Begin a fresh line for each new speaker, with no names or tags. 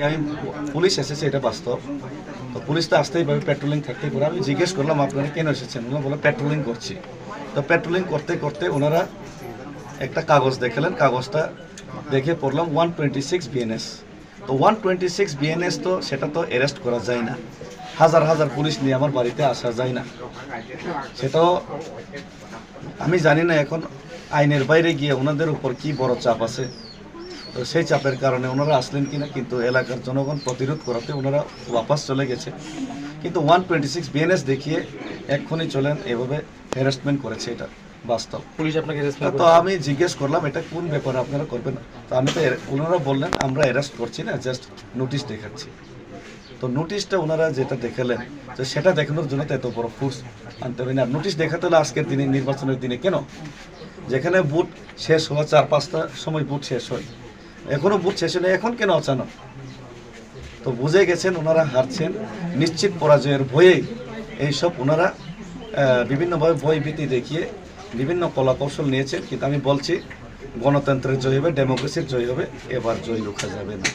আমি পুলিশ এসেছে এটা বাস্তব। তো পুলিশ তো আসতেই পারে, পেট্রোলিং থাকতেই পারে। আমি জিজ্ঞেস করলাম আপনারা কেন এসেছেন, ওনারা বলে পেট্রোলিং করছি। তো পেট্রোলিং করতে করতে ওনারা একটা কাগজ দেখালেন, কাগজটা দেখে পড়লাম 126 বিএনএস। তো 126 বিএনএস তো সেটা তো অ্যারেস্ট করা যায় না, হাজার হাজার পুলিশ নিয়ে আমার বাড়িতে আসা যায় না। সেটাও আমি জানি না এখন আইনের বাইরে গিয়ে ওনাদের উপর কি বড় চাপ আছে। তো সেই চাপের কারণে ওনারা আসলেন কিনা, কিন্তু এলাকার জনগণ প্রতিরোধ করাতে ওনারা ওয়াপাস চলে গেছে। কিন্তু 126 বিএনএস দেখিয়ে এক্ষুনি চলেন এভাবে হ্যারাসমেন্ট করেছে, এটা বাস্তব।
পুলিশ আপনাকে
তো আমি জিজ্ঞেস করলাম এটা কোন ব্যাপারে আপনারা করবেন। তো আমি তো ওনারা বললেন আমরা অ্যারেস্ট করছি না, জাস্ট নোটিশ দেখাচ্ছি। তো নোটিশটা ওনারা যেটা দেখালেন, তো সেটা দেখানোর জন্য তো এত বড় ফোর্স আনতে হবে না। নোটিশ দেখাতে হলে আজকের দিনে, নির্বাচনের দিনে কেন, যেখানে ভোট শেষ হওয়া 4-5টা সময় ভোট শেষ হয়, এখনো ভোট শেষ হয়নি, এখন কেন অচানক? তো বুঝে গেছেন ওনারা হারছেন, নিশ্চিত পরাজয়ের ভয়েই এইসব ওনারা বিভিন্নভাবে ভয়ভীতি দেখিয়ে বিভিন্ন কলাকৌশল নিয়েছেন। কিন্তু আমি বলছি গণতন্ত্রের জয় হবে, ডেমোক্রেসির জয় হবে, এবার জয় রুখা যাবে না।